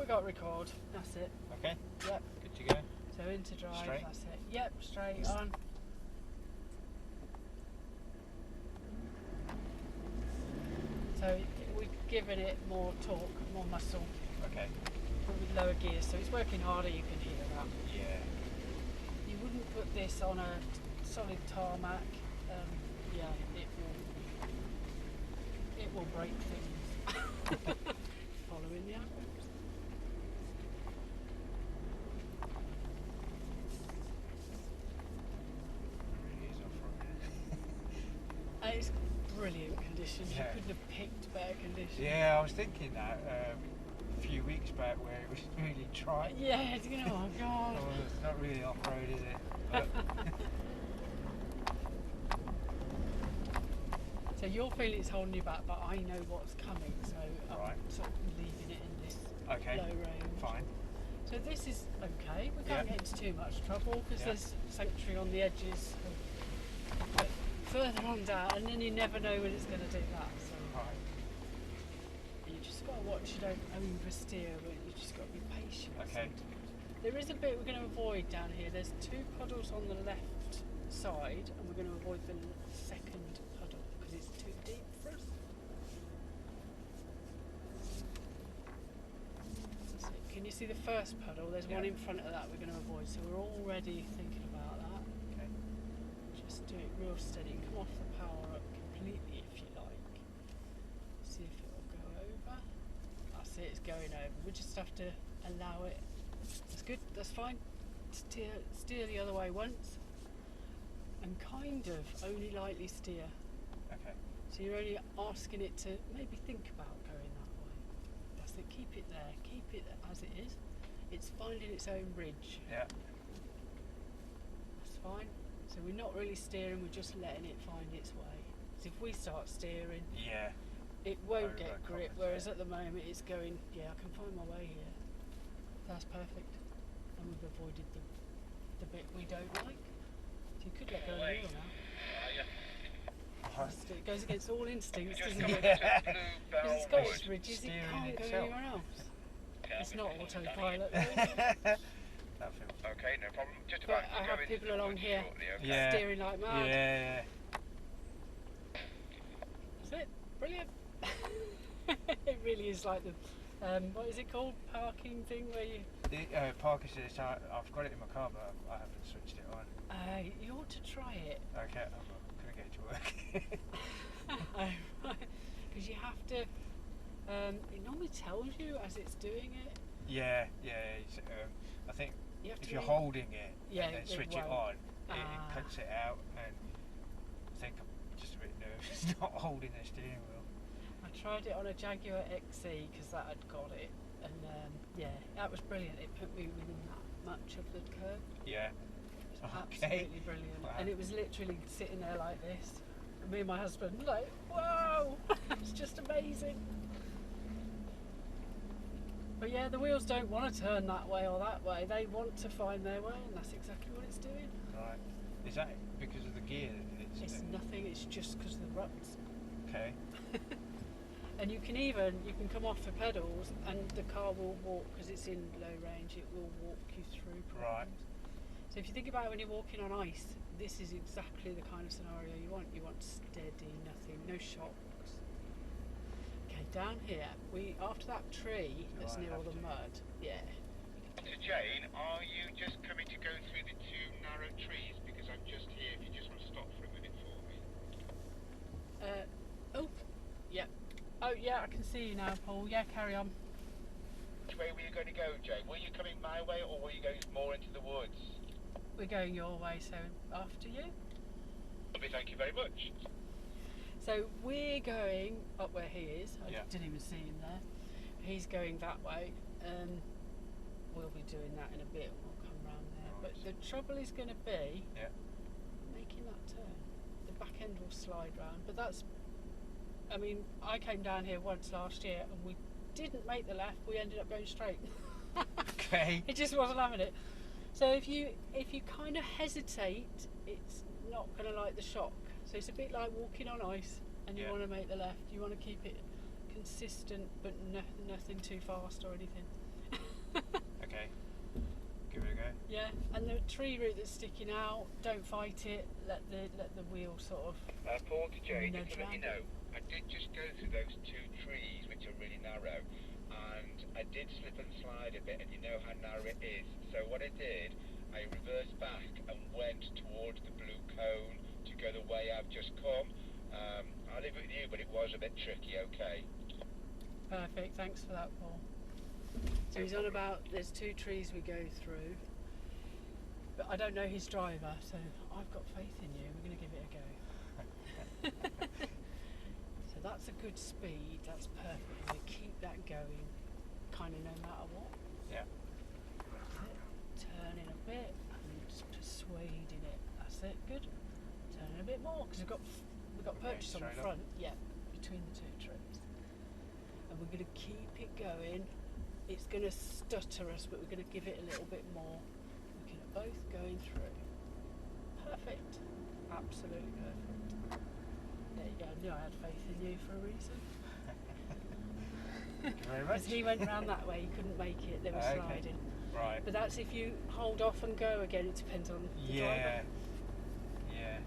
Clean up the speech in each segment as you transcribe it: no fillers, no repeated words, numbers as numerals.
we got record. That's it. Okay. Yep. Good to go. So into drive. Straight? That's it. Yep. Straight on. So we've given it more torque, more muscle, Okay. but with lower gears. So it's working harder. You can hear that. Yeah. You wouldn't put this on a solid tarmac. Yeah, it will break things. Following the arrows. It really is off-road. It's brilliant conditions. Yeah. You couldn't have picked better conditions. Yeah, I was thinking that a few weeks back where it was really dry. Yeah, you know, oh god. Oh, it's not really off-road, is it? But So you're feeling it's holding you back, but I know what's coming, so Right. I'm sort of leaving it in this okay. low range. Fine. So this is okay. We can't Yeah. get into too much trouble because Yeah. there's sanctuary on the edges. But further on down, and then you never know when it's going to do that. So Right. you just got to watch. You don't oversteer, but you just got to be patient. Okay. sometimes. There is a bit we're going to avoid down here. There's 2 puddles on the left side, and we're going to avoid the second puddle because it's too deep for us. So can you see the first puddle? There's one Yeah. in front of that we're going to avoid. So we're already thinking about that. Okay. Just do it real steady. Come off the power up completely if you like. See if it will go over. That's it, it's going over. We just have to allow it. That's good, that's fine. Steer the other way once. And kind of only lightly steer. Okay. So you're only asking it to maybe think about going that way. That's it, keep it there. Keep it as it is. It's finding its own bridge. Yeah. That's fine. So we're not really steering, we're just letting it find its way. So if we start steering, Yeah. it won't get grip, Overcompensate. whereas at the moment it's going, yeah, I can find my way here. That's perfect. And we've avoided the bit we don't like. So you could let go of the wheel now. Right. It goes against all instincts, doesn't it? Yeah. Because it's got its ridges, it Steering can't go itself. anywhere else. It's not autopilot. That feels. Okay, no problem. Just But about I to have go into people the along woods here shortly, okay? Yeah. steering like mad. Yeah. That's it. Brilliant. It really is like the, what is it called? Parking thing where you... The park assist, I've got it in my car, but I haven't switched it on. You ought to try it. Okay, I'm not going to get to work. Because you have to, it normally tells you as it's doing it. Yeah. It's, I think You have if to you're make- holding it Yeah, and then it switch it won't. on, it Ah. cuts it out, and I think I'm just a bit nervous not holding the steering wheel. I tried it on a Jaguar XE because that had got it, and yeah, that was brilliant. It put me within that much of the curve. Yeah. It was Okay. absolutely brilliant. Wow. And it was literally sitting there like this. And me and my husband like, whoa, it's just amazing. But yeah, the wheels don't want to turn that way or that way. They want to find their way, and that's exactly what it's doing. Right. Is that because of the gear? It's nothing, it's just because of the ruts. Okay. And you can come off the pedals and the car will walk, because it's in low range, it will walk you through problems. Right. So if you think about when you're walking on ice, this is exactly the kind of scenario you want. You want steady, nothing, no shocks. Okay, down here, after that tree that's I near all have the to. mud, yeah. So Jane, are you just coming to go through the 2 narrow trees? Because I'm just here if you just want to stop for a minute for me. Oh, yeah. Oh yeah, I can see you now, Paul. Yeah, carry on. Which way were you going to go, Jane? Were you coming my way or were you going more into the woods? We're going your way, so after you. Lovely, thank you very much. So we're going up where he is. I Yeah. didn't even see him there. He's going that way. We'll be doing that in a bit. We'll come round there. Right. But the trouble is going to be Yeah. making that turn. The back end will slide round. But that's, I mean, I came down here once last year and we didn't make the left. We ended up going straight. Okay. It just wasn't having it. So if you kind of hesitate, it's not going to like the shock. So it's a bit like walking on ice, and you Yeah. want to make the left. You want to keep it consistent, but nothing too fast or anything. Okay. Give it a go. Yeah, and the tree root that's sticking out, don't fight it. Let the wheel sort of. Paul to Jane, Nudge just to let you round. know, I did just go through those two trees, which are really narrow, and I did slip and slide a bit, and you know how narrow it is. So what I did, I reversed back and went towards the blue cone to go the way I've just come. I'll leave it with you, but it was a bit tricky, okay? Perfect. Thanks for that, Paul. So he's on about there's two trees we go through, but I don't know his driver, so I've got faith in you. We're going to give it a go. So that's a good speed. That's perfect. We keep that going, kind of no matter what. Yeah. That's it. Turning a bit and just persuading it. That's it. Good. Turning a bit more because we've got purchase on the straight up. front. Yeah, between the two trees, and we're going to keep it going. It's going to stutter us, but we're going to give it a little bit more. Looking at both going through. Perfect. Absolutely perfect. There you go. I knew I had faith in you for a reason. Thank you very much. Because he went round that way, he couldn't make it. They were Okay. sliding. Right. But that's if you hold off and go again. It depends on the driver. Yeah.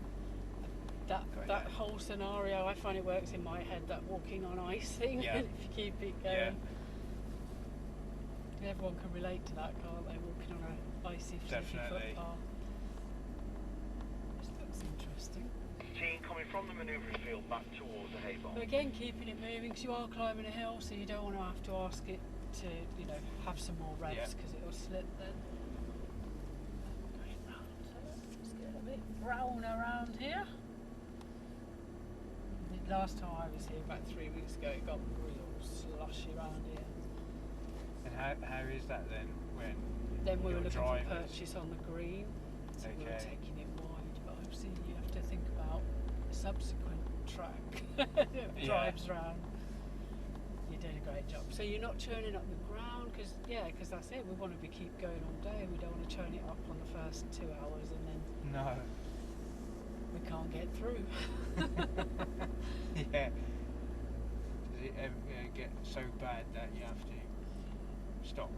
That Got it. whole scenario, I find it works in my head. That walking on ice thing. Yeah. If you keep it going. Yeah. Everyone can relate to that, can't they? Walking on a icy, flippy Definitely. footpath. This looks interesting. Team coming from the manoeuvring field back towards the hay barn. But again, keeping it moving because you are climbing a hill, so you don't want to have to ask it to, have some more revs Yeah. because it'll slip then. Going round, so let's get a bit brown around here. The last time I was here, about 3 weeks ago, it got real slushy around here. And how is that then when Then we were your looking drivers? for purchase on the green, so we were Okay. taking it wide. But obviously, you have to think about the subsequent track that drives round. You did a great job. So you're not churning up the ground because that's it. We want to keep going all day. We don't want to churn it up on the first 2 hours and then No. we can't get through. Yeah. Does it ever get so bad that you have to stop?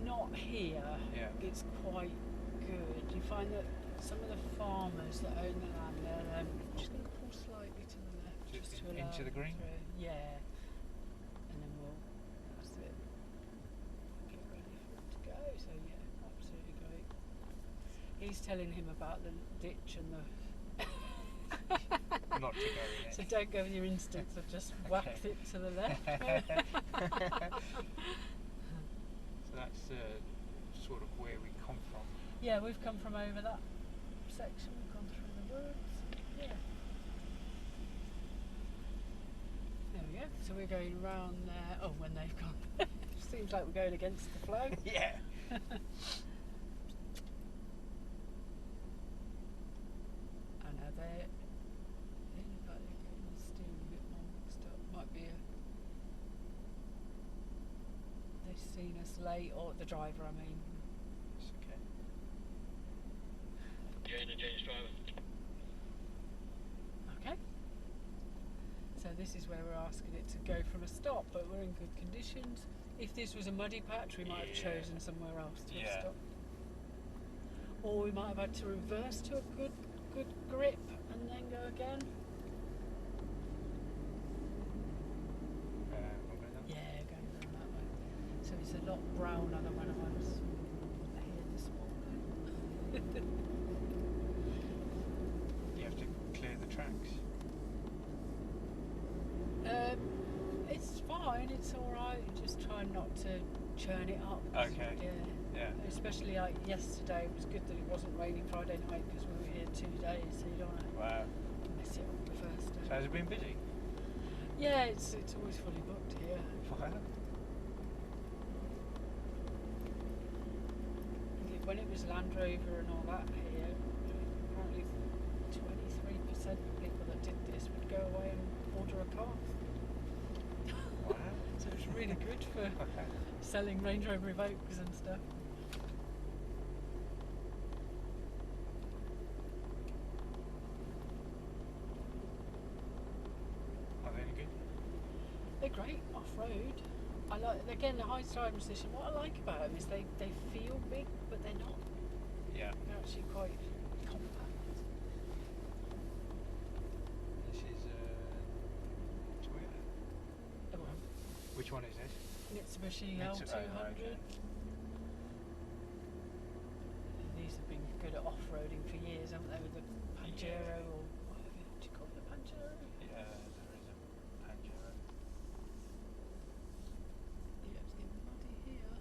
Not here. Yeah. It's quite good. You find that some of the farmers that own the land, they're just going to pull slightly to the left, just to allow Into the it green? through. Yeah. And then that's it. Get ready for it to go. So yeah, absolutely great. He's telling him about the ditch and the. Not to go in it. So don't go with your instincts of just whack it to the left. So that's sort of where we come from. Yeah, we've come from over that section. We've gone through the woods. Yeah. There we go. So we're going round there. Oh, when they've gone. Seems like we're going against the flow. Yeah. I know they look like they're getting the steam a bit more mixed up. Might be they've seen us late, or the driver, I mean. It's okay. Jane and Jane's driver. Okay. So this is where we're asking it to go from a stop, but we're in good conditions. If this was a muddy patch, we might have Yeah. chosen somewhere else to Yeah. stop. Or we might have had to reverse to a good grip and then go again. What about that? Yeah, going down that way. So it's a lot browner than when I was here this morning. You have to clear the tracks. It's fine, it's alright, just try not to churn it up. 'Cause, Okay. Yeah. Especially like yesterday, it was good that it wasn't raining Friday night because we were here 2 days, so you don't want Wow. to mess it up the first day. So has it been busy? Yeah, it's always fully booked here. Wow. When it was Land Rover and all that here, apparently 23% of people that did this would go away and order a car. Wow. So it's really good for Okay. selling Range Rover Evokes and stuff. Are they any good? They're great off-road. I like, again, the high driving position, what I like about them is they feel big, but they're not. Yeah. They're actually quite compact. This is Toyota. Oh, well, Which one is this? Mitsubishi Mitsu- L200. oh, okay. These have been good at off-roading for years, haven't they, with the Pajero or whatever. Do you call it the Pajero? Yeah, there is a Pajero. Yeah, it's getting muddy here.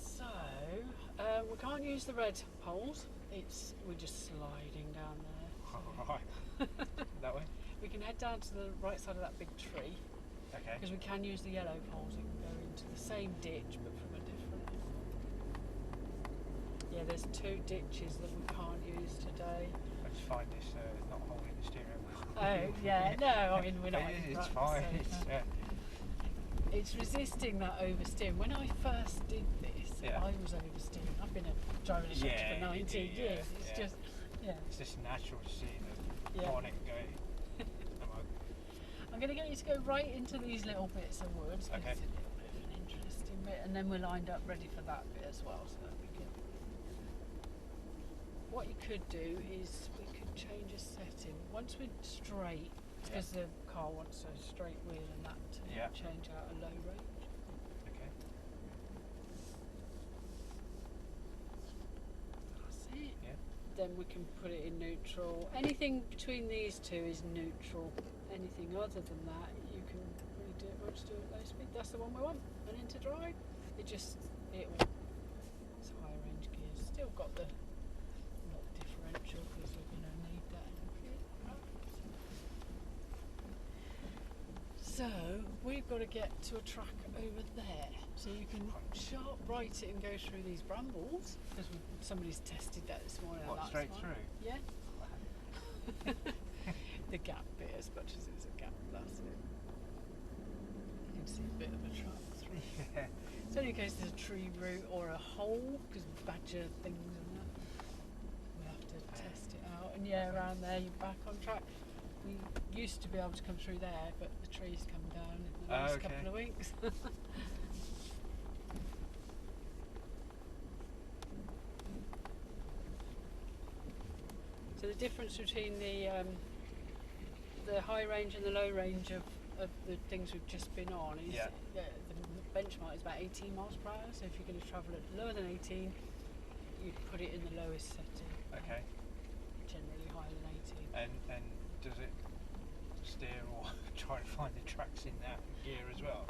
So, we can't use the red poles. We're just sliding down there. Right. That way? We can head down to the right side of that big tree, Okay. because we can use the yellow poles. It can go into the same ditch, but from a different. Yeah, there's 2 ditches that we can't use today. I just find this not holding the steering wheel. Oh yeah, no, I mean we're not. It's fine. It's resisting that oversteering. When I first did this, Yeah. I was oversteering. I've been a driving instructor Yeah, for 19 you do, years. It's yeah. just, yeah. It's just natural to see the Yeah. bonnet going. I'm going to get you to go right into these little bits of woods, because Okay. it's a little bit of an interesting bit, and then we're lined up ready for that bit as well, so that we can. What you could do is we could change a setting once we're straight, because the car wants a straight wheel and that to Yeah. change out a low range. Okay. That's it. Yeah. Then we can put it in neutral. Anything between these two is neutral. Anything other than that, you can redo it. We'll just do it at low speed. That's the one we want. And into drive. It's higher range gears. Still got the not differential, because we're going to need that in a few. So we've got to get to a track over there. So you can sharp right it and go through these brambles, because somebody's tested that this morning. What, and that's straight fine. through? Yeah. The gap bit, as much as it's a gap, that's it. You can see a bit of a track through. Yeah. So in case there's a tree root or a hole, because badger things and that, we have to test it out. And yeah, around there you're back on track. We used to be able to come through there, but the trees come down in the last couple of weeks. So the difference between the high range and the low range of the things we've just been on is the benchmark is about 18 miles per hour. So if you're going to travel at lower than 18, you put it in the lowest setting. Okay. Generally higher than 18. And does it steer or try and find the tracks in that gear as well?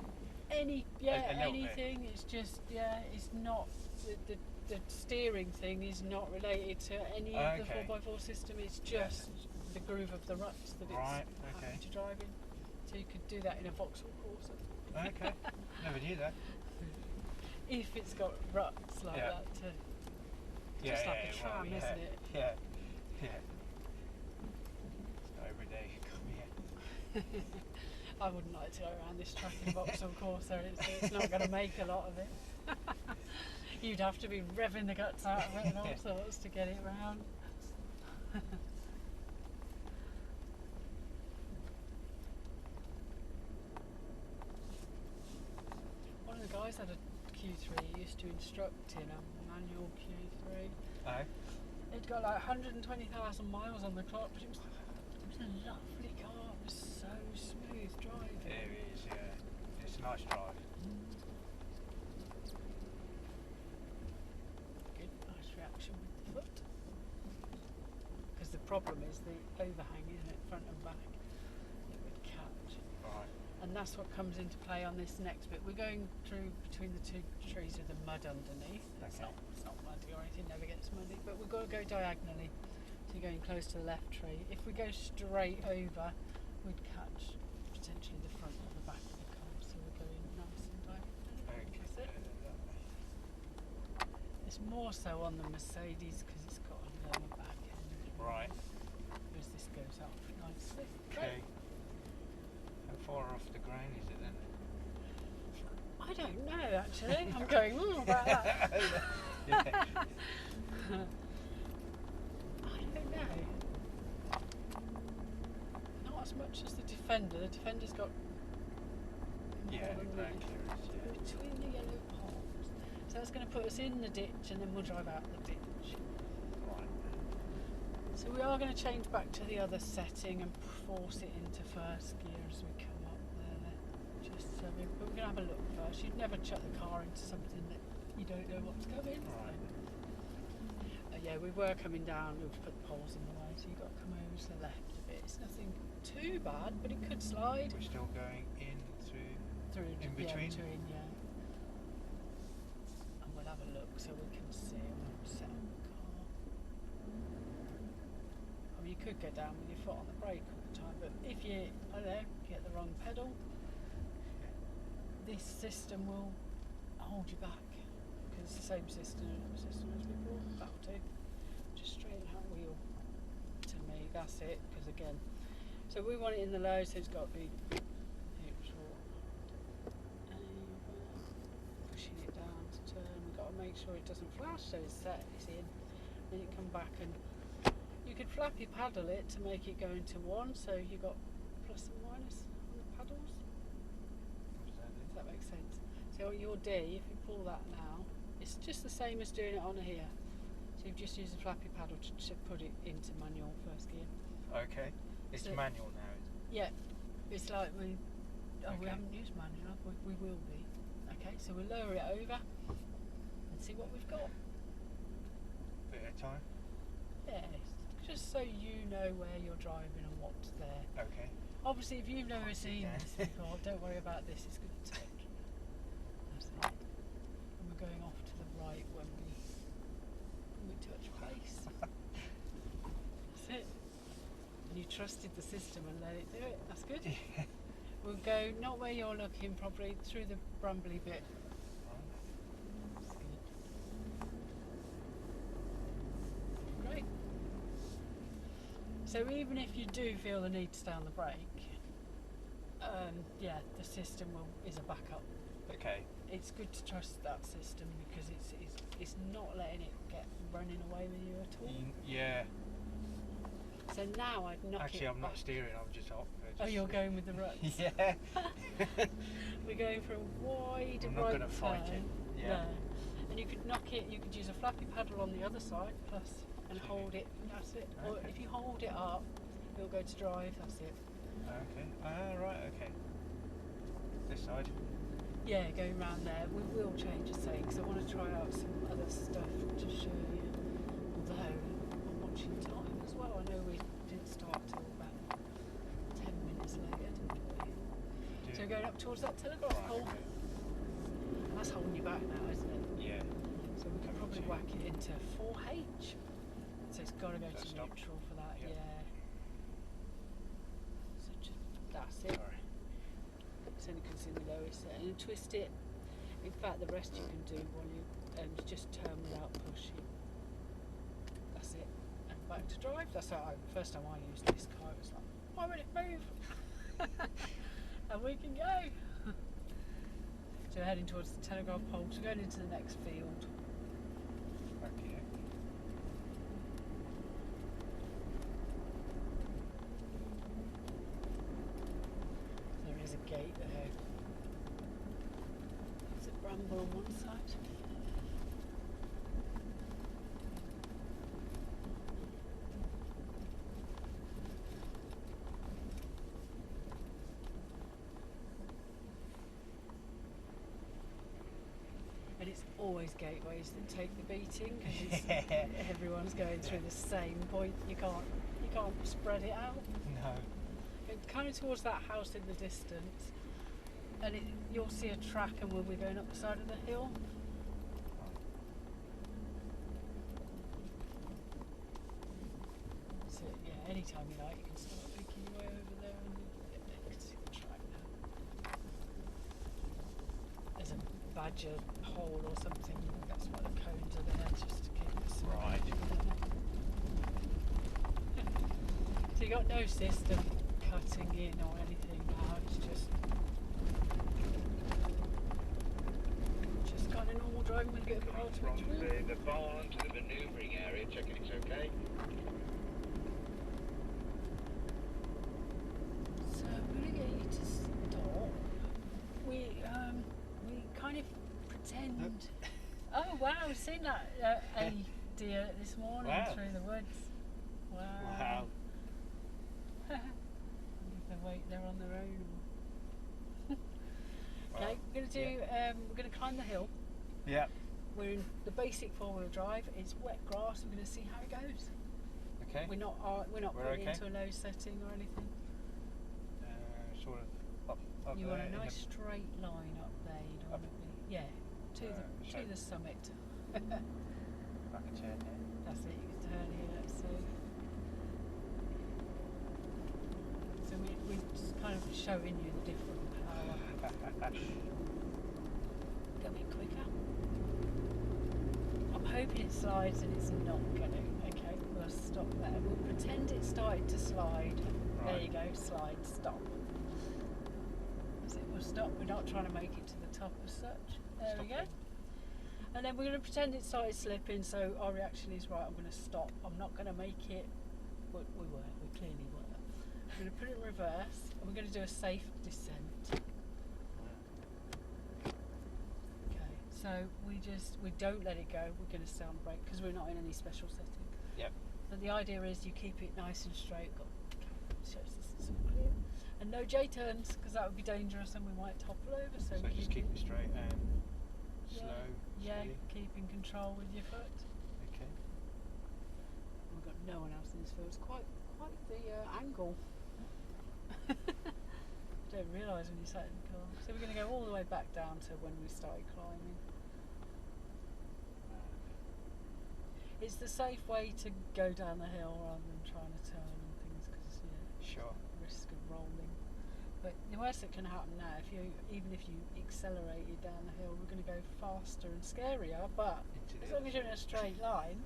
Anything. It's just it's not the steering thing is not related to any of the 4x4 system. It's just the groove of the ruts that it's happy to drive in. So you could do that in a Vauxhall Corsa. Okay, never knew that. If it's got ruts like that, just like a tram, isn't it? Yeah, yeah. It's not every day you come here. I wouldn't like to go around this track in Vauxhall Corsa. It's not going to make a lot of it. You'd have to be revving the guts out of it and all sorts to get it round. One of the guys had a Q3. He used to instruct in a manual Q3. Oh. It got like 120,000 miles on the clock, but it was a lovely car. It was so smooth driving. It is, yeah. It's a nice drive. Good, nice reaction with the foot. Because the problem is the overhang, isn't it, front and back. It would catch. Right. And that's what comes into play on this next bit. We're going through between the 2 trees with the mud underneath. It's not muddy or anything, never gets muddy, but we've got to go diagonally. So you're going close to the left tree. If we go straight over, we'd catch potentially the front or the back of the car. So we're going nice and diagonally. That's it. It's more so on the Mercedes because it's got a lower back end. Right. Whereas this goes up nicely. Okay. How far off the ground is it then? I don't know actually. I'm going about that. Yeah. I don't know. Not as as much as the Defender. The Defender's got Yeah, more than ground me. clearance, yeah. Between the yellow poles. So that's going to put us in the ditch, and then we'll drive out the ditch. Right. So we are going to change back to the other setting and force it into first gear as we come up there. Just so but we're going to have a look first. You'd never chuck the car into something that you don't know what's coming. Right. Yeah, we were coming down. We've put the poles in the way, so you've got to come over to the left a bit. It's nothing too bad, but it could slide. We're still going in through in between? Yeah, between, yeah. And we'll have a look so we can see when we set on the car. I mean, you could go down with your foot on the brake all the time, but if you, I don't know, get the wrong pedal, this system will hold you back. Because it's the same system as before. That'll do. Just straighten that wheel to me. That's it. Because again, so we want it in the low, so it's got to be neutral. Pushing it down to turn. We've got to make sure it doesn't flash, so it's set. It's in. Then you come back and you could flappy paddle it to make it go into one. So you got plus and minus on the paddles. Does that make sense? So your D, if you pull that now, it's just the same as doing it on here. So you've just used a flappy paddle to put it into manual first gear. Okay. It's So- manual now, is it? Yeah, it's like we Okay. haven't used manual, we will be. Okay, so we'll lower it over and see what we've got. Bit at a time? Yeah, just so you know where you're driving and what's there. Okay. Obviously, if you've never Can't see seen that. this before, don't worry about this, it's good to take. That's it. And we're going off to the right when we touch base. That's it. And you trusted the system and let it do it. That's good. Yeah. We'll go not where you're looking, probably through the brumbly bit. That's good. Great. So even if you do feel the need to stay on the brake, yeah, the system is a backup. Okay. It's good to trust that system because it's not letting it get running away with you at all. Yeah. So now I'd knock Actually, it I'm not back. steering. I'm just up. Oh, you're going with the ruts. Yeah. We're going for a wide I'm not right going to fight turn. it. Yeah. No. And you could knock it. You could use a flappy paddle on the other side, plus, and Okay. hold it. That's it. Or Okay. if you hold it up, it'll go to drive. That's it. Okay. Right. Okay. This side. Yeah, going round there. We will change a say because I want to try out some other stuff to show you. Although I'm watching time as well. I know we didn't start till about 10 minutes later, didn't we? So going up towards that telegraph Right, pole. okay. That's holding you back now, isn't it? Yeah. So we can probably Okay. whack it into 4H. So it's got to go So to stop. neutral for that, Yep. yeah. So just, that's it. Sorry. So you can see the lowest there. And you twist it. In fact, the rest you can do while you just turn without pushing. That's it. And back to drive. That's how first time I used this car, it was like, why would it move? And we can go. So we're heading towards the telegraph pole. So we're going into the next field. Okay. There is a gate there. There's a bramble on one side. And it's always gateways that take the beating because everyone's going through the same point. You can't spread it out. No. Kind of towards that house in the distance, and you'll see a track, and we'll be going up the side of the hill. So yeah, anytime you like, you can start making your way over there, and you can see the track now. There's a badger hole or something. That's why the cones are there, just to keep us Right. So you got no system cutting in or anything now, it's just kind of normal driving with a bit of power From to it. the barn to the manoeuvring area, checking it's okay. end. Oh wow, I've seen that a deer this morning Wow. through the woods. Wow. Wow. They're on their own. Okay, Wow. we're gonna do. We're gonna climb the hill. Yeah. We're in the basic four-wheel drive. It's wet grass. We're gonna see how it goes. Okay. We're not We're putting okay. into a low setting or anything. Sort of up You there. want a in nice straight line up there. You don't want to be. Yeah. so- To the summit. I can turn here. That's it. You can turn here. Let's see. So we're just kind of showing you the different power. Go a bit quicker. I'm hoping it slides and it's not going to. Okay, we'll stop there. We'll pretend it started to slide. There Right. you go, slide, stop. That's it, we'll stop. We're not trying to make it to the top as such. There we go. Stopping. And then we're going to pretend it started slipping, so our reaction is right, I'm going to stop. I'm not going to make it. We clearly were. We're going to put it in reverse and we're going to do a safe descent. Okay, so we don't let it go. We're going to sound brake because we're not in any special setting. Yep. But the idea is you keep it nice and straight. Shows this is all clear. And no J turns because that would be dangerous and we might topple over. So, So just keep it straight and Yeah. slow. Yeah, steady. keeping control with your foot. Okay. We've got no one else in this field. It's quite the angle. You don't realise when you sat in the car. So we're going to go all the way back down to when we started climbing. It's the safe way to go down the hill rather than trying to turn and things because Sure. risk of rolling. But the worst that can happen now, even if you accelerated down the hill, we're going to go faster and scarier. But Into as the long as you're in a straight line,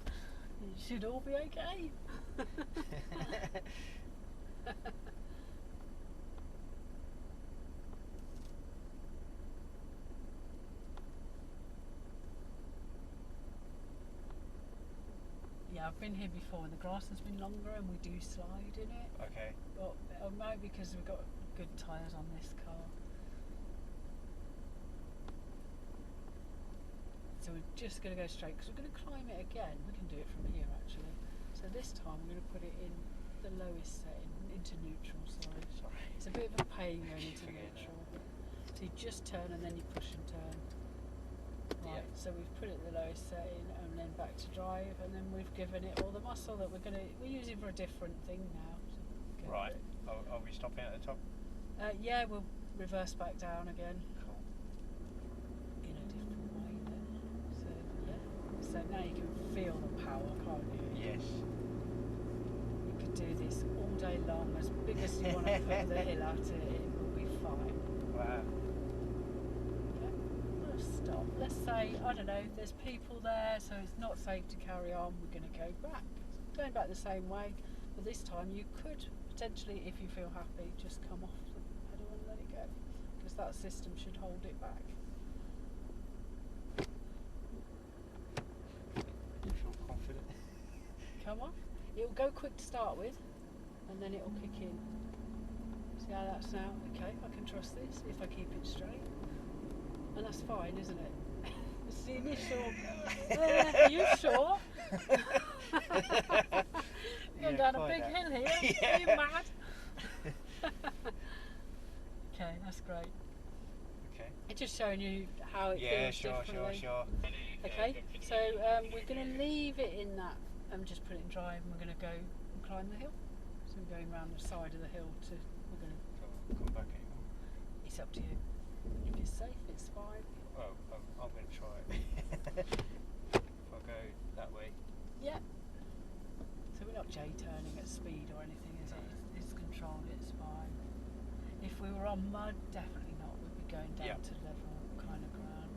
it should all be okay. Yeah, I've been here before. The grass has been longer and we do slide in it. Okay. But it might be because we've got good tyres on this car. So we're just going to go straight because we're going to climb it again. We can do it from here actually. So this time we're going to put it in the lowest setting, into neutral. Sorry. It's a bit of a pain going Keep into forgetting neutral. So you just turn and then you push and turn. Right. Yeah. So we've put it in the lowest setting and then back to drive, and then we've given it all the muscle that we're using for a different thing now. So go Right. for it. Are we stopping at the top? Yeah, we'll reverse back down again Cool. in a different way then. So yeah. So now you can feel the power, can't you? Yes. You could do this all day long, as big as you want to put the hill at it will be fine. Wow. Okay, let's stop. Let's say, I don't know, there's people there, so it's not safe to carry on. We're going to go back. Going back the same way, but this time you could potentially, if you feel happy, just come off the pedal and let it go, because that system should hold it back. You feel confident? Come on. It'll go quick to start with, and then it'll kick in. See how that's now? Okay, I can trust this if I keep it straight. And that's fine, isn't it? It's the initial. Are you sure? You're going down a big hill here. Yeah. Are you mad? Okay, that's great. Okay. It's just showing you how it Yeah, feels sure. differently. Okay, so we're going to leave it in that and just put it in drive, and we're going to go and climb the hill. So we're going round the side of the hill to. We're going to. Come back anymore. It's up to you. If it's safe, it's fine. Well, I'm going to try it. If I go that way. Yeah. So we're not J-turning at speed or anything, is it? It's controlled, it's fine. If we were on mud, definitely not. We'd be going down to level kind of ground.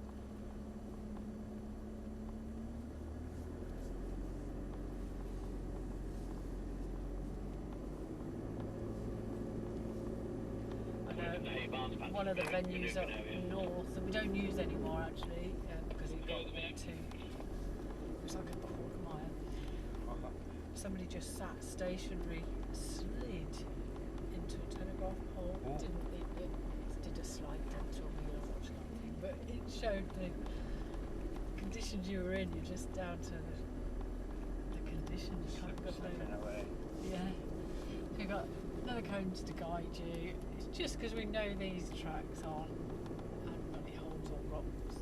I know one of the venues up north that we don't use anymore actually because it got a bit too. It was like a quarter mile. Somebody just sat stationary, slid into a telegraph pole. It did a slight dent to a wheel or something, but it showed the conditions you were in, you're just down to the conditions. You can't got Slipping no. away. Yeah. So you've got another cones to guide you. It's just because we know these tracks aren't any holes or rocks.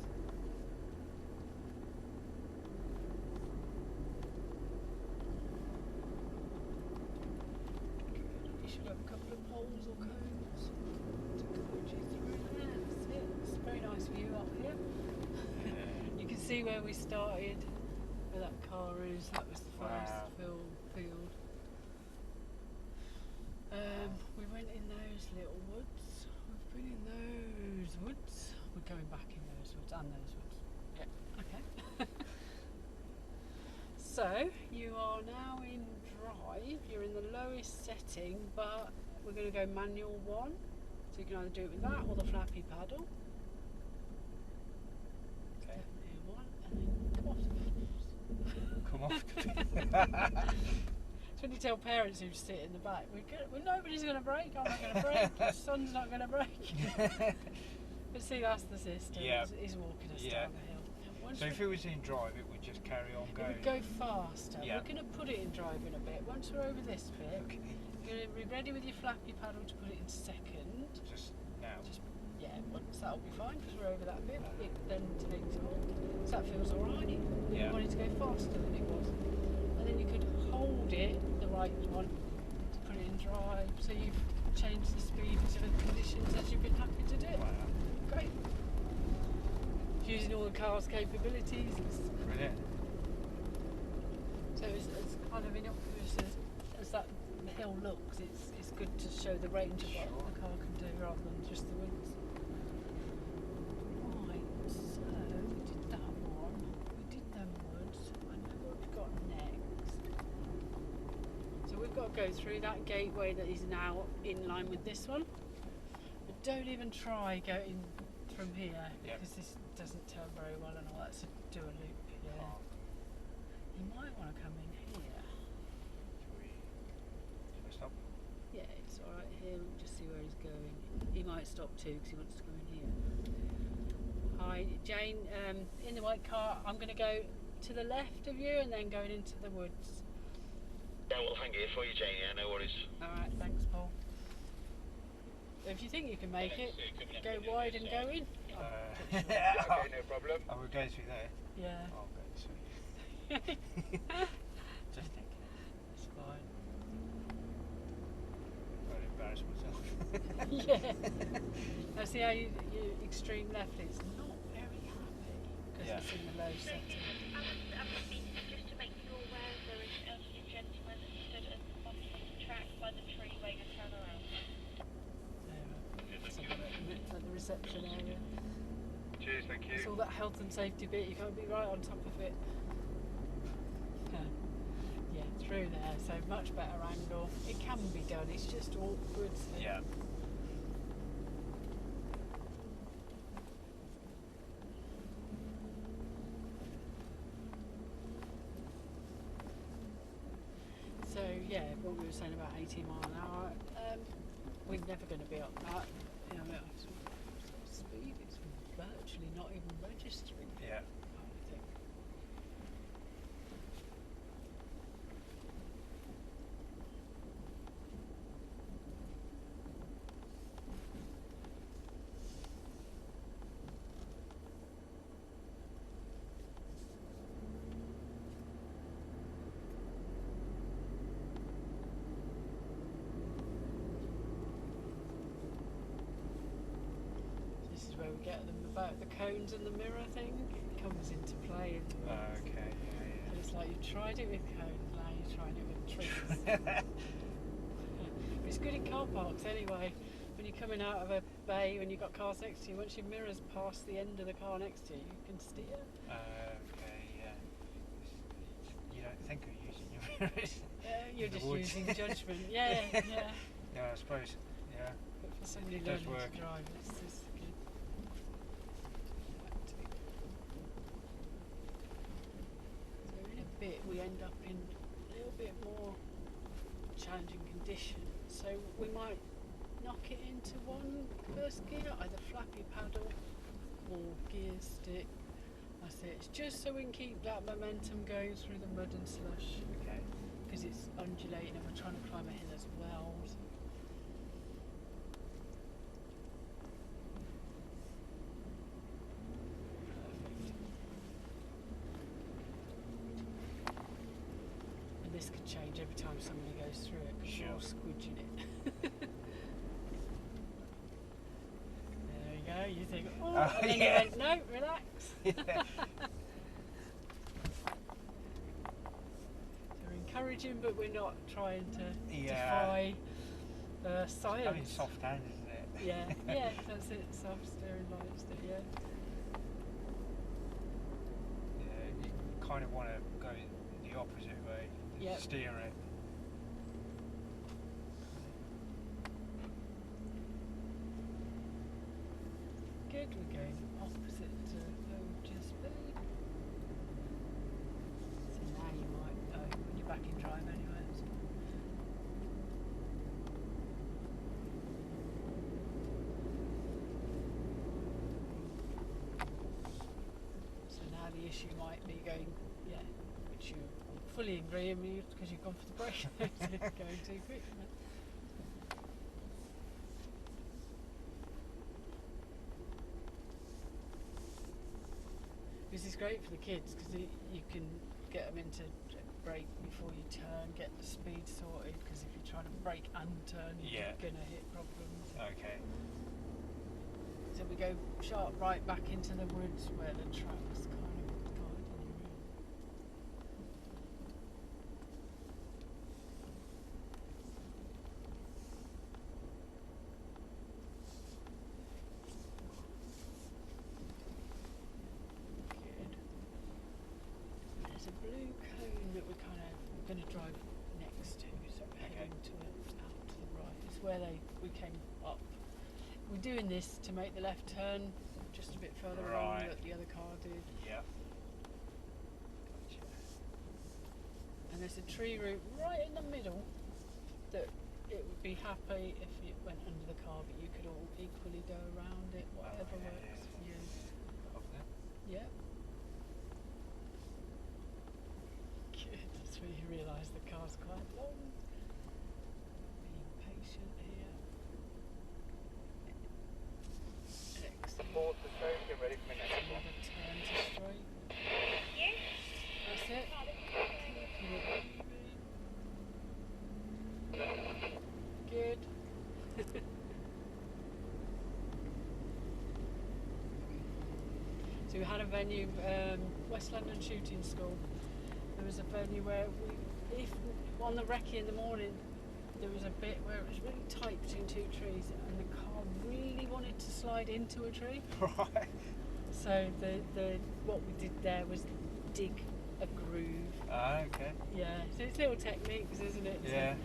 You should have a couple of poles or cones to guide you through there. That's it. It's a very nice view up here. Yeah. You can see where we started, where that car is. That was the first Wow. field. We went in those little woods. We've been in those woods. We're going back in those woods and those woods. Yeah. Okay. So you are now in drive. You're in the lowest setting, but we're going to go manual 1. So you can either do it with that or the flappy paddle. Okay. Definitely one, and then come off. Come off. It's when you tell parents who sit in the back, nobody's going to brake, I'm not going to brake, your son's not going to brake. But see, that's the system. Yeah. He's walking us Yeah. down the hill. So if it was in drive, it would just carry on It going. would go faster. Yeah. We're going to put it in drive in a bit. Once we're over this bit, Okay. you're going to be ready with your flappy paddle to put it in second. Just now. Yeah, once that'll be fine because we're over that bit. It then takes on. So that feels alright. Yeah. You want it to go faster than it was. And then you could hold it, the right one, to put it in drive. So you've changed the speed to the conditions as you've been happy to do. Wow. Great. Using all the car's capabilities. Brilliant. So it's kind of innocuous as that hill looks. It's good to show the range of what the car can do rather than just the woods. Right, so we did that one. We did them woods. I know what we've got next. So we've got to go through that gateway that is now in line with this one. But don't even try going from here Yep. because this doesn't turn very well and all that. So do a loop here. Oh, You might want to come in here. shall we stop? Yeah, it's alright here. We can just see where he's going. He might stop too because he wants to go in here. Hi, Jane. In the white car, I'm going to go to the left of you and then going into the woods. Yeah, we'll hang here for you, Jane. Yeah, no worries. Alright, thanks, Paul. If you think you can make it, go wide and go in. Oh, Okay, no problem. I will go through there. yeah, I'll go through. Just thinking. that's fine. I'll embarrass myself. Yeah. Now see how you extreme left is not very happy because Yeah. it's in the low setting. Just to make you aware, there is an elderly gentleman stood at the bottom of the track by the tree where you turn around. At the reception area. Cheers, thank you. It's all that health and safety bit, you can't be right on top of it. Yeah, through there, so much better angle. It can be done, it's just awkward. So Yeah. So yeah, what we were saying about 80 mile an hour, we're never going to be up that. You know, speed is virtually not even registering. Yeah. I think. This is where we get them about the cones and the mirror thing. It comes into play. Okay. And it's like you tried it with cones, now you're trying it with trees. Yeah. It's good in car parks anyway. When you're coming out of a bay, when you've got cars next to you, once your mirror's past the end of the car next to you, you can steer. Okay. Yeah. You don't think of using your mirrors. You're In the just woods. using judgment. Yeah, yeah. Yeah, I suppose. Yeah. But for somebody It does learning work. to drive, it's good. So in a bit, we end up in a little bit more challenging conditions. So we might knock it into one first gear, either flappy paddle or gear stick. That's it. It's just so we can keep that momentum going through the mud and slush, Okay. because it's undulating and we're trying to climb a hill as well. So. And this could change every time somebody goes through it, because you're all squidging it. There you go. You think, oh, and then yeah. you went, no, relax. Yeah. We're encouraging, but we're not trying to Yeah. defy science. I mean, soft hand, isn't it? Yeah, yeah, that's it. Soft steering lights, yeah. Yeah, you kind of want to go in the opposite way. Yep. Steer it. Good, we're going opposite to OG speed. So now you might, when you're back in drive anyway. So now the issue might be going, yeah, which you fully agree with me because you've gone for the brake, going too quick. This is great for the kids because you can get them into brake before you turn, get the speed sorted, because if you're trying to brake and turn, you're going to hit problems. Okay. So we go sharp right back into the woods where the track's kind of guiding you in. Good. There's a blue cone that we're going to drive next to, so we're heading to it out to the right. It's where we came up. We're doing this to make the left turn just a bit further along that the other car did. Yeah. And there's a tree root right in the middle that it would be happy if it went under the car, but you could all equally go around it, whatever works for you. Okay. Yep. Good, that's when you realise the car's quite long. Being patient here. Excellent. Forward to straight, get ready for my next one. Another turn to straight. Yes? That's it. Keep it moving. Good. So we had a venue, West London Shooting School. There was a venue where if on the recce in the morning, there was a bit where it was really tight between two trees, and the car really wanted to slide into a tree. Right. So what we did there was dig a groove. Okay. Yeah, so it's little techniques, isn't it? Yeah.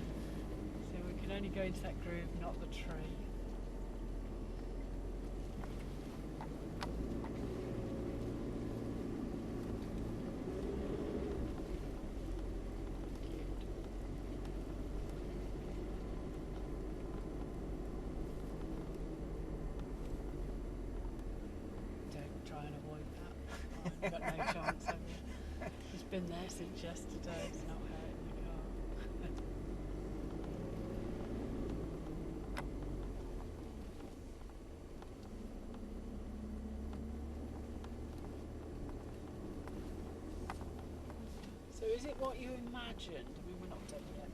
So we can only go into that groove, not the tree. Don't try and avoid that. I've got no chance, have you? It's been there since yesterday, it's not hurting the car. So is it what you imagined? I mean, we're not done yet.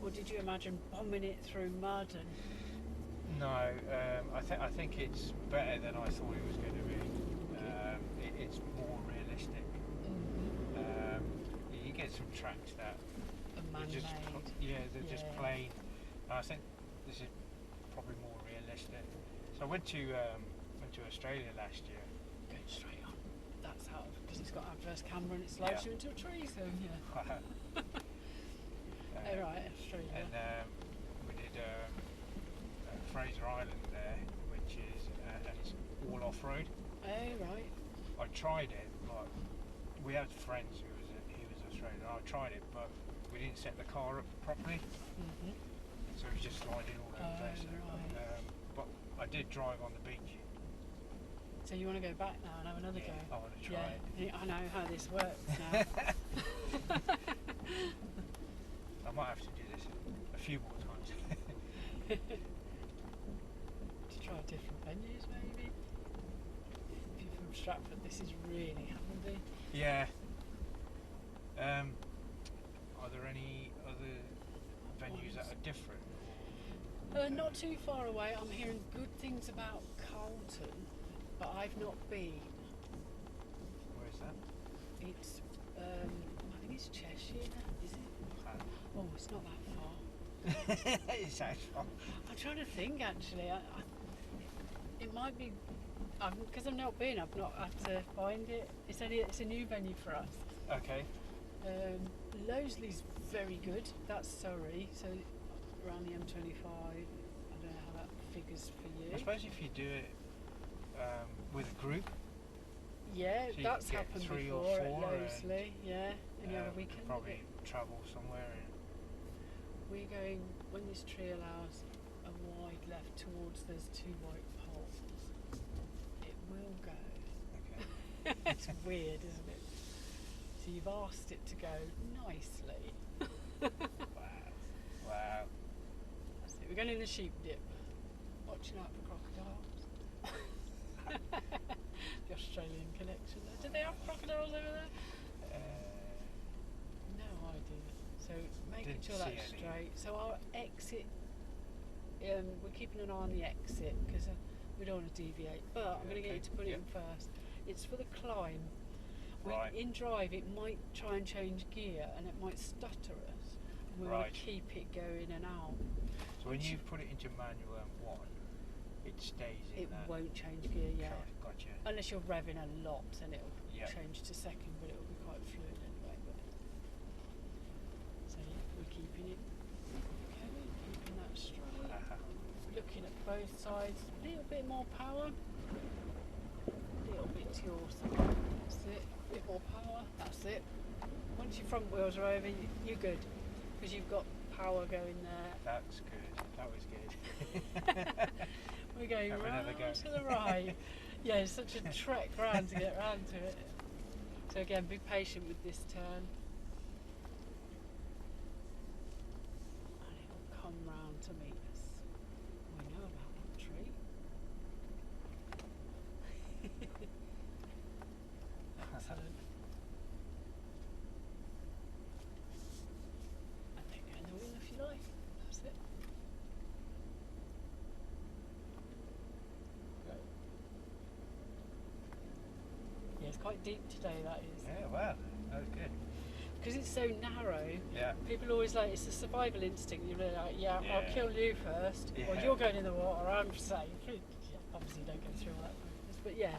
Or did you imagine bombing it through mud and... No, I think it's better than I thought it was going to be. It's more realistic. You get some tracks that A are man-made. just they're just plain. And I think this is probably more realistic. So I went to Australia last year. Going straight on. That's how, because it's got adverse camera and it slides you into a tree, so yeah. Oh, right, Australia. And we did Fraser Island there, which is and it's all off-road. Oh, right. I tried it, like we had friends he was Australian. I tried it, but we didn't set the car up properly, so it was just sliding all over the place. Right. But I did drive on the beach, So you want to go back now and have another Yeah, go? I want to try it. Yeah, I know how this works now. I might have to do this a few more times. To try different venues maybe. If you're from Stratford, this is really handy. Yeah. Are there any other venues that are different? Not too far away. I'm hearing good things about Carlton, but I've not been. Where is that? It's, I think it's Cheshire, is it? Oh, it's not that far. It's actually. I'm trying to think actually. It might be, because I've not been, I've not had to find it. It's a new venue for us. Okay. Loseley's very good. That's Surrey, so around the M25. I don't know how that figures for I you. suppose if you do it with a group, Yeah, so you that's get happened 3 or before 4 at Loseley. Yeah, and you have a could weekend. probably travel somewhere. We're going, when this tree allows a wide left towards those 2 white poles, it will go. Okay. It's weird, isn't it? So you've asked it to go nicely. Wow. That's it. We're going in the sheep dip. Watching out for crocodiles. The Australian connection there. Do they have crocodiles over there? No idea. So making Didn't sure see that's any. straight. So our exit, we're keeping an eye on the exit because we don't want to deviate. But I'm going to get you to put it in first. It's for the climb. Right. In drive, it might try and change gear and it might stutter us. And we want Right. to keep it going and out. So when you put it into manual M1, it stays in It that. won't change gear, yeah. Gotcha. Unless you're revving a lot, then it'll Yep. change to second, but it'll be quite fluid anyway. But so yeah, we're keeping it going, keeping that straight. Looking at both sides, a little bit more power, a little bit to your side. That's it. A bit more power. That's it. Once your front wheels are over, you're good because you've got power going there. That's good. That was good. We're going Have another round go. to the right. Yeah, it's such a trek round to get round to it. So again, be patient with this turn. And it will come round to meet us. We know about that tree. Excellent. And then go in the wheel if you like. That's it. Yeah, it's quite deep today, that is. Yeah, well, that was good. Because it's so narrow, Yeah. people always like, it's a survival instinct. You're really like, yeah, I'll Yeah. kill you first, or Yeah. you're going in the water, I'm safe. Yeah, obviously, you don't go through all that process, but yeah,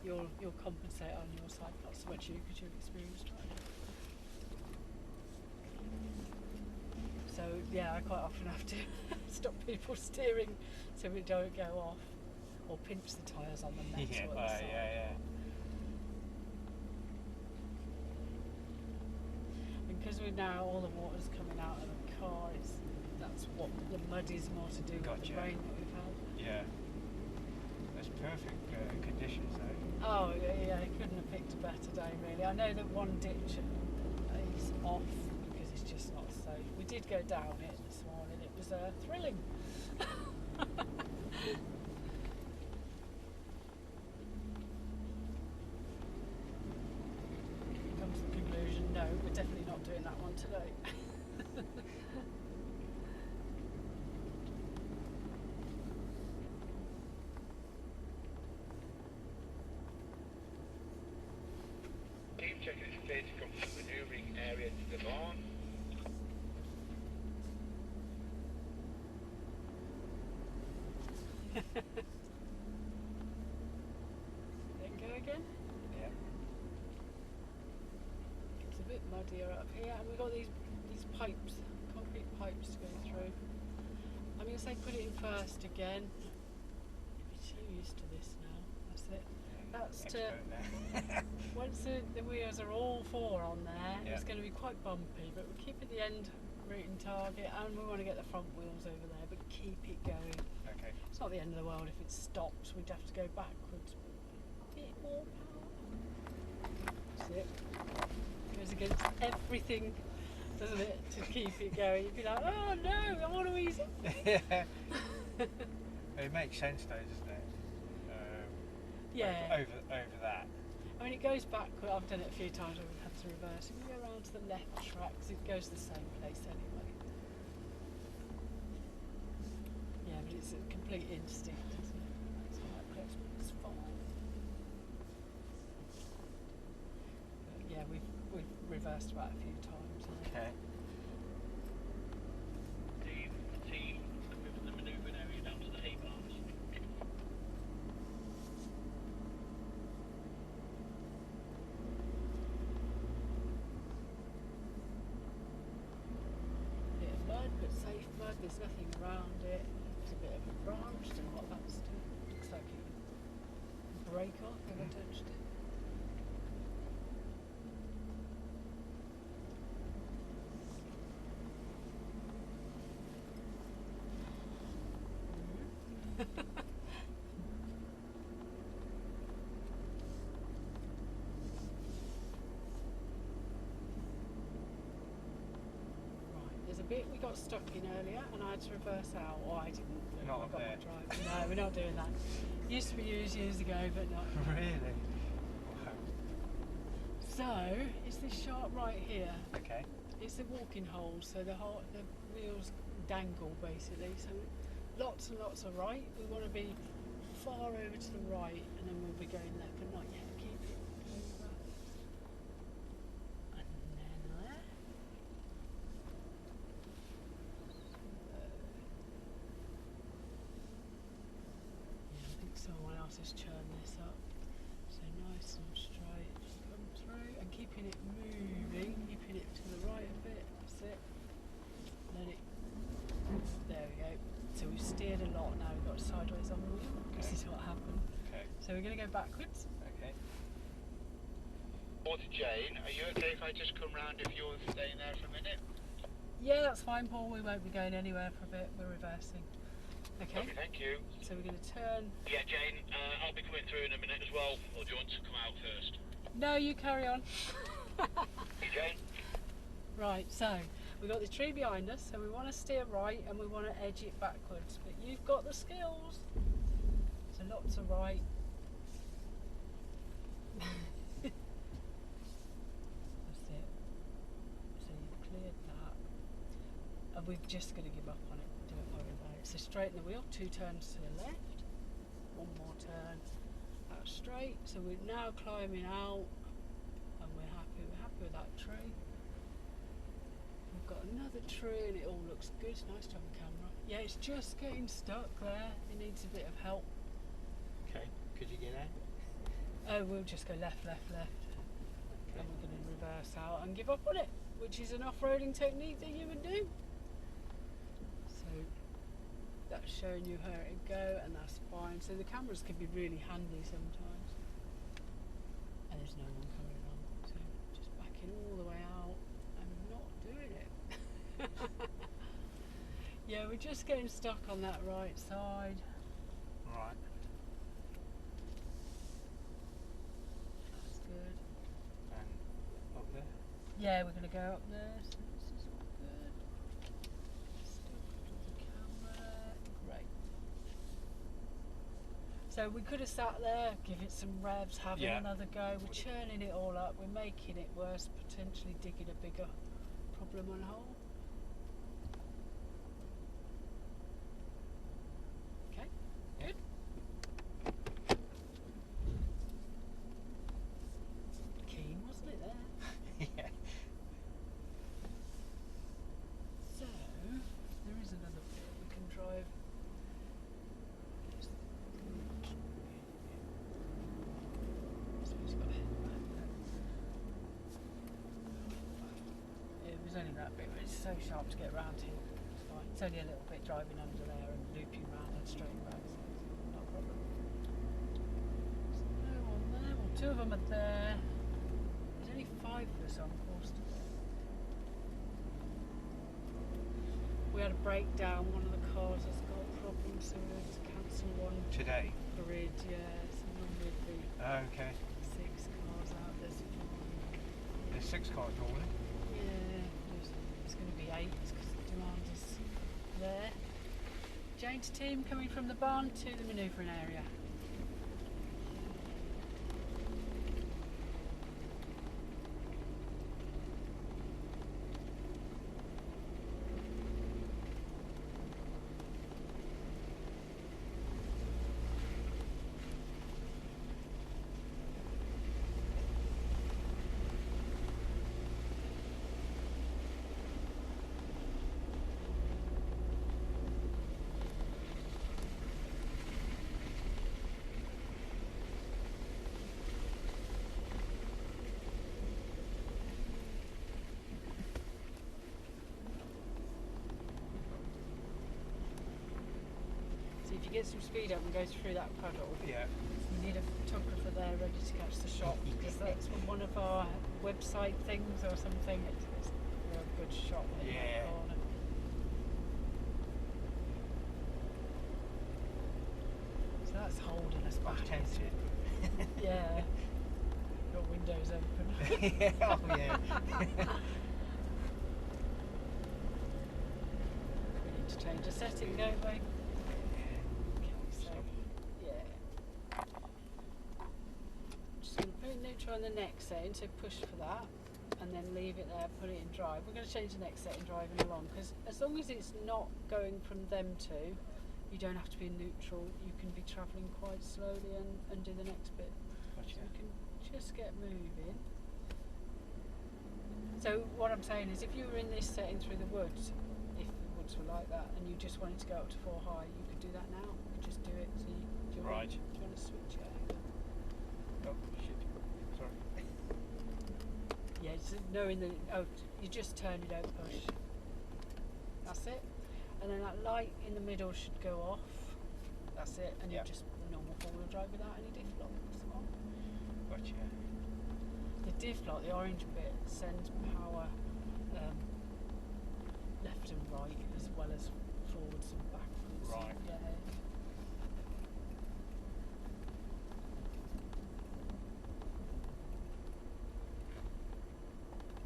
you'll compensate on your side, not so much you because you've experienced driving. So yeah, I quite often have to stop people steering so we don't go off, or pinch the tyres on the next Yeah, one. yeah. Because we're now all the water's coming out of the car, that's what the mud is more to do with Gotcha. the rain that we've had. Yeah. That's perfect conditions though. Oh yeah, I couldn't have picked a better day really. I know that one ditch is off because it's just not safe. We did go down it this morning. It was thrilling. Come to the conclusion, no, we're definitely not doing that one today. Team checking its clear to come from the manoeuvring area to the barn. Then go again. Yeah. It's a bit muddier up here, and we've got these pipes, concrete pipes to go through. I'm going to say put it in first again. You'll be too used to this now. That's it. That's to Expert now. once the wheels are all 4 on there, Yeah. it's going to be quite bumpy, but we'll keep at the end route and target, and we want to get the front wheels over there, but keep it going. Okay. It's not the end of the world if it stops. We'd have to go backwards. it. It goes against everything, doesn't it, to keep it going. You'd be like, oh no, I want to ease it. Yeah. It makes sense though, doesn't it? Yeah. Over that. I mean, it goes back. I've done it a few times where we've had to reverse. If you go around to the left track, 'cause it goes the same place anyway. Yeah, but it's a complete instinct, isn't it? It's like, it's fine. But yeah, we've reversed about a few times. Okay. Team moving the manoeuvring area down to the hay bars. Bit of mud, but safe mud. There's nothing around it. There's a bit of a branch. Don't know what that's doing. Looks like it would break off if I touched it. There's a bit we got stuck in earlier and I had to reverse out. Or I didn't. Not I up got there. my drive. No, we're not doing that. Used to be used years ago, but not. Really? Wow. So, it's this sharp right here. Okay. It's a walking hole, so the wheels dangle basically. So lots and lots of right. We want to be far over to the right, and then we'll be going left, but not yet. Keep it over. And then left. Yeah, I think someone else has churned this up. So nice and straight. Just come through and keeping it moving, keeping it to the right a bit. That's it. Let it. There we go. So we've steered a lot now. We've got sideways on the wheel. This is what happened. Okay. So we're going to go backwards. Okay. Or to Jane, are you okay if I just come round if you're staying there for a minute? Yeah, that's fine, Paul. We won't be going anywhere for a bit. We're reversing. Okay. Okay, thank you. So we're going to turn. Yeah, Jane, I'll be coming through in a minute as well. Or do you want to come out first? No, you carry on. Hey, Jane? Right, so we've got the tree behind us, so we want to steer right and we want to edge it backwards. But you've got the skills. So lots of right. That's it. So you've cleared that. And we're just going to give up on it. Don't worry about it. So straighten the wheel, 2 turns to the left. 1 more turn. That's straight. So we're now climbing out and we're happy. We're happy with that tree. We've got another tree and it all looks good. It's nice to have a camera. Yeah, it's just getting stuck there. It needs a bit of help. Okay. Could you get out? Oh, we'll just go left, left, left. Okay. And we're going to reverse out and give up on it, which is an off-roading technique that you would do. So that's showing you how it go, and that's fine. So the cameras can be really handy sometimes. And there's no one coming along, so just backing all the way out and not doing it. Yeah, we're just getting stuck on that right side. Right. That's good. And up there. Yeah, we're going to go up there. So this is all good. Still good with the camera. Great. So we could have sat there, give it some revs, have Yeah. another go. We're churning it all up. We're making it worse, potentially digging a bigger problem on hole. Okay, good. Keen, wasn't it there? Yeah. So, there is another bit we can drive. So he's got a headlight there. It was only that bit, but it's so sharp to get around here. It's fine. It's only a little bit driving under there and looping round and straight back, so it's not a problem. There's no one there. Well, 2 of them are there. There's only 5 of us on course today. We had a breakdown. One of the cars has got a problem, so we had to cancel one Today. grid. Yeah, someone with the Okay. 6 cars out. There's 5. 6 cars normally. Yeah, it's going to be 8 because the demand is there. Jane's team coming from the barn to the manoeuvring area. If you get some speed up and goes through that puddle, Yeah. you need a photographer there ready to catch the shot because that's from one of our website things or something. It's a real good shot in that corner. So that's holding us I back. was tempted. Yeah. Got windows open. Yeah, oh yeah. We need to change the setting, don't we? So, yeah. Just going to put neutral on the next setting, so push for that, and then leave it there, put it in drive. We're going to change the next setting driving along, because as long as it's not going from them two, you don't have to be in neutral. You can be travelling quite slowly and do the next bit. Gotcha. So you can just get moving. So what I'm saying is, if you were in this setting through the woods, if the woods were like that, and you just wanted to go up to 4 high, you could do that now. You could just do it. So do you Right. want to switch it over? Oh shit. Sorry. Yeah, it's knowing that. Oh, you just turn, you don't push. That's it. And then that light in the middle should go off. That's it. And Yep. you just normal 4-wheel drive without any diff locks on. Gotcha. The diff lock, the orange bit, sends power left and right as well as forwards and backwards. Right. Yeah.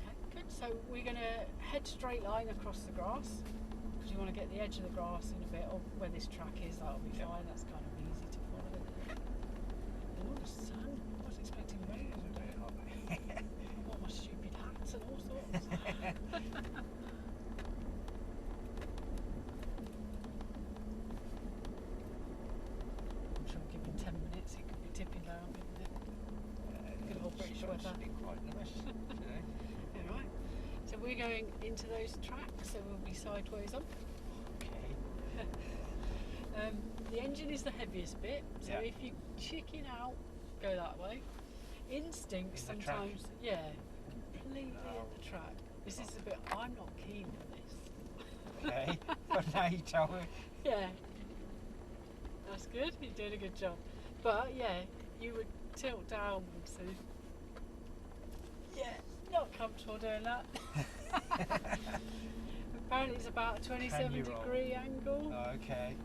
Okay, good. So we're going to head straight line across the grass because you want to get the edge of the grass in a bit, or where this track is. That'll be Yep. fine. That's kind of easy to follow. Oh, the sun! I was expecting rain. It's a bit hot. I've got my stupid hats and all sorts. I'm sure given 10 minutes it could be tipping down, couldn't it? Good old British It's weather. been quite nice today. Alright. So we're going into those tracks, so we'll be sideways up. Okay. The engine is the heaviest bit, so Yeah. if you chicken out, go that way. Instinct In the track? sometimes, yeah, completely Oh. in the track. This is a bit, I'm not keen for this. Okay. But now you tell me. Yeah. That's good, you're doing a good job. But yeah, you would tilt downwards, so yeah, not comfortable doing that. Apparently it's about a 27-degree angle. Oh, okay.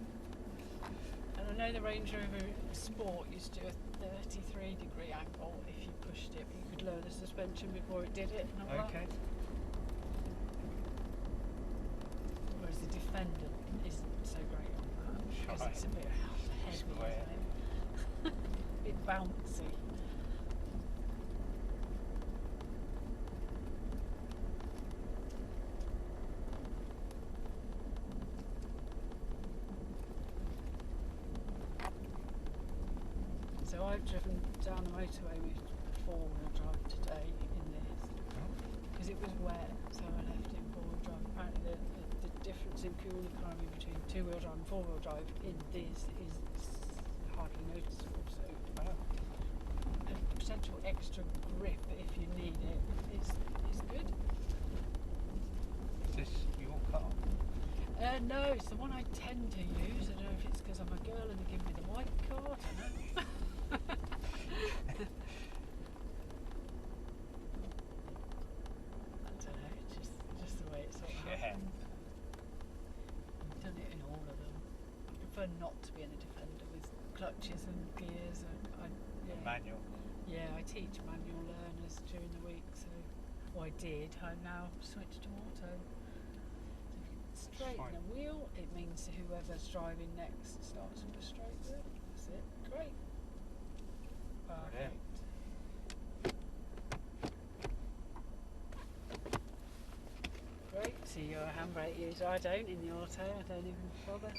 And I know the Range Rover Sport used to do a 33-degree angle if you pushed it, but you could lower the suspension before it did it and all Okay. that. Whereas the Defender isn't so great on that because Right. it's a bit heavy, Square. isn't it? A bit bouncy. So I've driven down the motorway with 4-wheel drive today in this because it was wet, so I left it in 4-wheel drive. Apparently the difference in fuel economy between 2-wheel drive and 4-wheel drive in this is hardly noticeable, so a potential extra grip if you need it is good. Is this your car? No, it's the one I tend to use. I don't know if it's because I'm a girl and they give me the white card. I don't know. I don't know, it's just the way it sort of Yeah. happens. I've done it in all of them. I prefer not to be in a Defender with clutches and gears. Yeah. Manual. Yeah, I teach manual learners during the week, so Well, I did. I now switched to auto. So if you straighten Fine. the wheel, it means whoever's driving next starts with a straight wheel. That's it. Great. Brilliant. Great. So you're a handbrake user. I don't in the auto. I don't even bother.